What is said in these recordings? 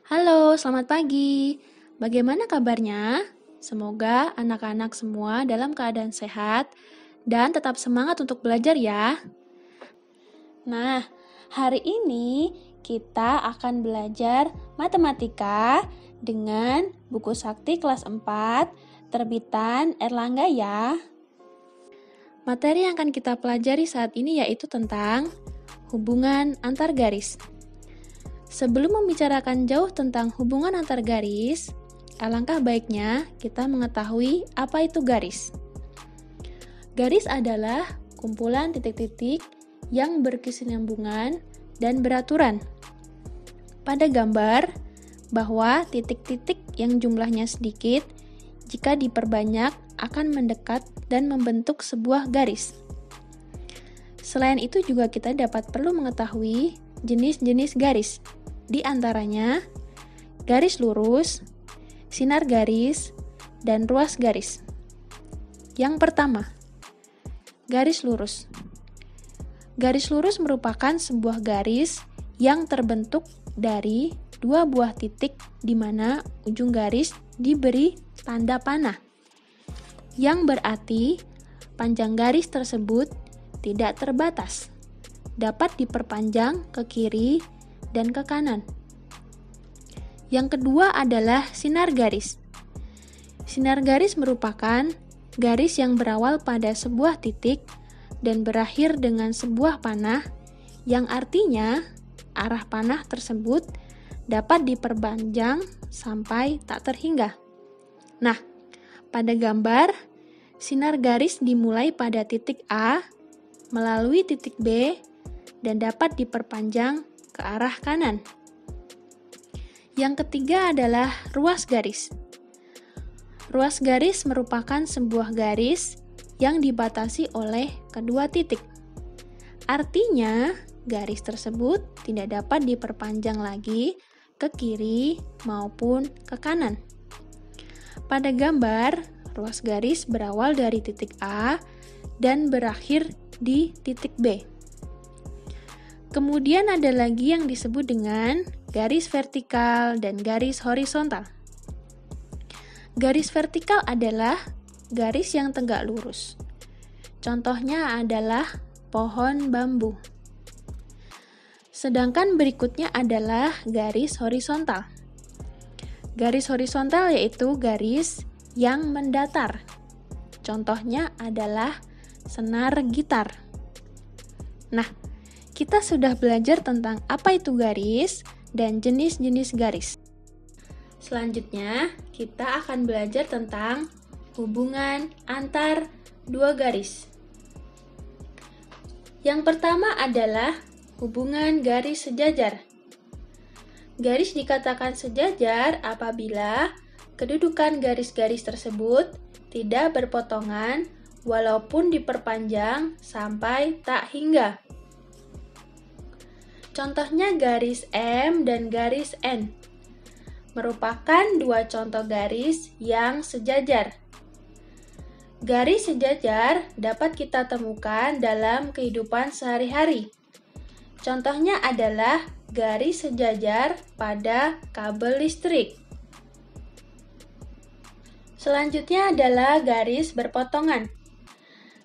Halo, selamat pagi. Bagaimana kabarnya? Semoga anak-anak semua dalam keadaan sehat dan tetap semangat untuk belajar ya. Nah, hari ini kita akan belajar matematika dengan buku Sakti kelas 4 terbitan Erlangga ya. Materi yang akan kita pelajari saat ini yaitu tentang hubungan antar garis. Sebelum membicarakan jauh tentang hubungan antar garis, alangkah baiknya kita mengetahui apa itu garis. Garis adalah kumpulan titik-titik yang berkesinambungan dan beraturan. Pada gambar, bahwa titik-titik yang jumlahnya sedikit, jika diperbanyak akan mendekat dan membentuk sebuah garis. Selain itu juga kita dapat perlu mengetahui jenis-jenis garis. Di antaranya, garis lurus, sinar garis, dan ruas garis. Yang pertama, garis lurus. Garis lurus merupakan sebuah garis yang terbentuk dari dua buah titik di mana ujung garis diberi tanda panah, yang berarti panjang garis tersebut tidak terbatas, dapat diperpanjang ke kiri dan ke kanan. Yang kedua adalah sinar garis. Sinar garis merupakan garis yang berawal pada sebuah titik dan berakhir dengan sebuah panah, yang artinya arah panah tersebut dapat diperpanjang sampai tak terhingga. Nah, pada gambar, sinar garis dimulai pada titik A, melalui titik B, dan dapat diperpanjang ke arah kanan. Yang ketiga adalah ruas garis. Ruas garis merupakan sebuah garis yang dibatasi oleh kedua titik. Artinya, garis tersebut tidak dapat diperpanjang lagi ke kiri maupun ke kanan. Pada gambar, ruas garis berawal dari titik A dan berakhir di titik B. Kemudian ada lagi yang disebut dengan garis vertikal dan garis horizontal. Garis vertikal adalah garis yang tegak lurus. Contohnya adalah pohon bambu. Sedangkan berikutnya adalah garis horizontal. Garis horizontal yaitu garis yang mendatar. Contohnya adalah senar gitar. Nah, kita sudah belajar tentang apa itu garis dan jenis-jenis garis. Selanjutnya, kita akan belajar tentang hubungan antar dua garis. Yang pertama adalah hubungan garis sejajar. Garis dikatakan sejajar apabila kedudukan garis-garis tersebut tidak berpotongan walaupun diperpanjang sampai tak hingga. Contohnya garis M dan garis N merupakan dua contoh garis yang sejajar. Garis sejajar dapat kita temukan dalam kehidupan sehari-hari. Contohnya adalah garis sejajar pada kabel listrik. Selanjutnya adalah garis berpotongan.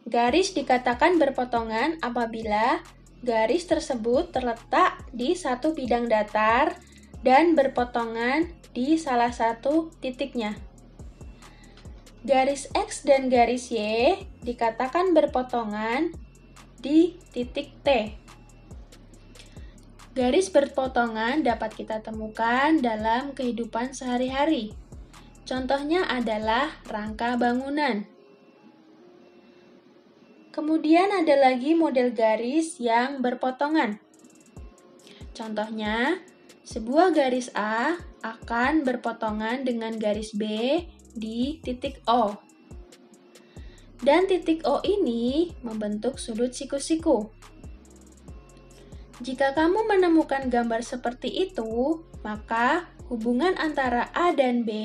Garis dikatakan berpotongan apabila garis tersebut terletak di satu bidang datar dan berpotongan di salah satu titiknya. Garis X dan garis Y dikatakan berpotongan di titik T. Garis berpotongan dapat kita temukan dalam kehidupan sehari-hari. Contohnya adalah rangka bangunan. Kemudian ada lagi model garis yang berpotongan. Contohnya, sebuah garis A akan berpotongan dengan garis B di titik O. Dan titik O ini membentuk sudut siku-siku. Jika kamu menemukan gambar seperti itu, maka hubungan antara A dan B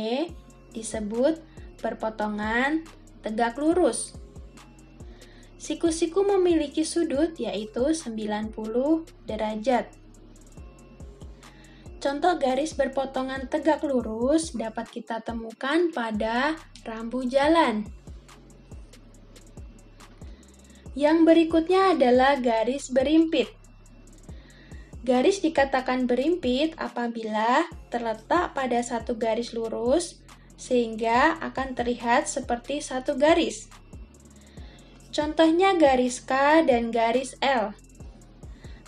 disebut berpotongan tegak lurus. Siku-siku memiliki sudut yaitu 90 derajat. Contoh garis berpotongan tegak lurus dapat kita temukan pada rambu jalan. Yang berikutnya adalah garis berimpit. Garis dikatakan berimpit apabila terletak pada satu garis lurus, sehingga akan terlihat seperti satu garis. Contohnya garis K dan garis L.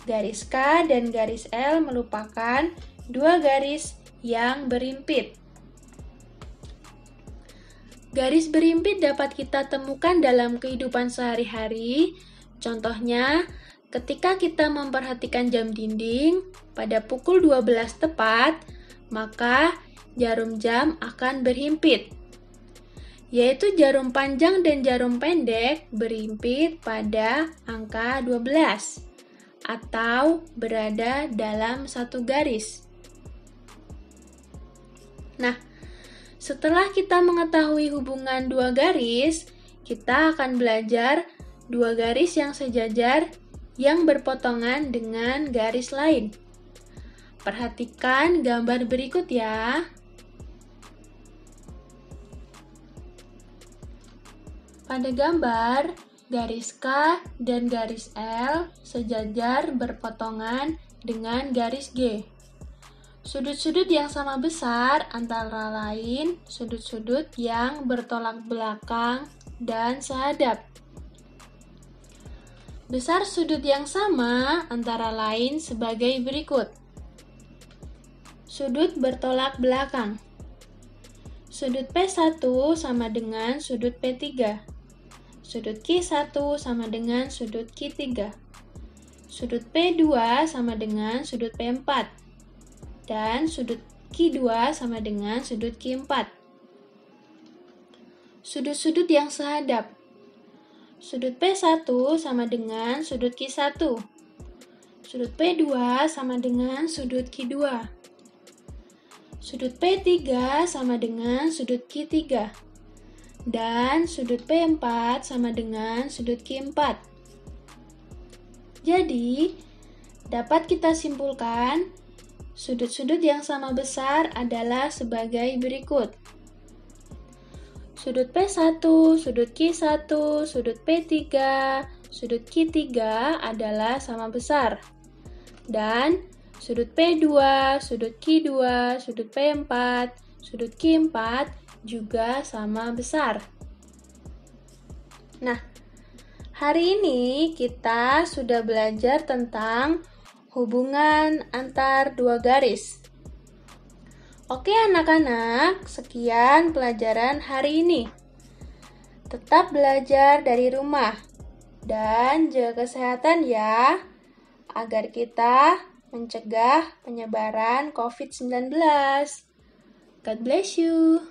Garis K dan garis L merupakan dua garis yang berimpit. Garis berimpit dapat kita temukan dalam kehidupan sehari-hari. Contohnya, ketika kita memperhatikan jam dinding pada pukul 12 tepat, maka jarum jam akan berhimpit, yaitu jarum panjang dan jarum pendek berimpit pada angka 12 atau berada dalam satu garis. Nah, setelah kita mengetahui hubungan dua garis, kita akan belajar dua garis yang sejajar yang berpotongan dengan garis lain. Perhatikan gambar berikut ya. Pada gambar, garis K dan garis L sejajar berpotongan dengan garis G. Sudut-sudut yang sama besar antara lain sudut-sudut yang bertolak belakang dan sehadap. Besar sudut yang sama antara lain sebagai berikut. Sudut bertolak belakang. Sudut P1 sama dengan sudut P3. Sudut Q1 sama dengan sudut Q3. Sudut P2 sama dengan sudut P4. Dan sudut Q2 sama dengan sudut Q4. Sudut-sudut yang sehadap. Sudut P1 sama dengan sudut Q1. Sudut P2 sama dengan sudut Q2. Sudut P3 sama dengan sudut Q3. Dan sudut P4 sama dengan sudut Q4. Jadi, dapat kita simpulkan sudut-sudut yang sama besar adalah sebagai berikut. Sudut P1, sudut Q1, sudut P3, sudut Q3 adalah sama besar. Dan sudut P2, sudut Q2, sudut P4, sudut Q4 juga sama besar. Nah, hari ini kita sudah belajar tentang hubungan antar dua garis. Oke anak-anak, sekian pelajaran hari ini. Tetap belajar dari rumah dan jaga kesehatan ya, agar kita mencegah penyebaran COVID-19. God bless you.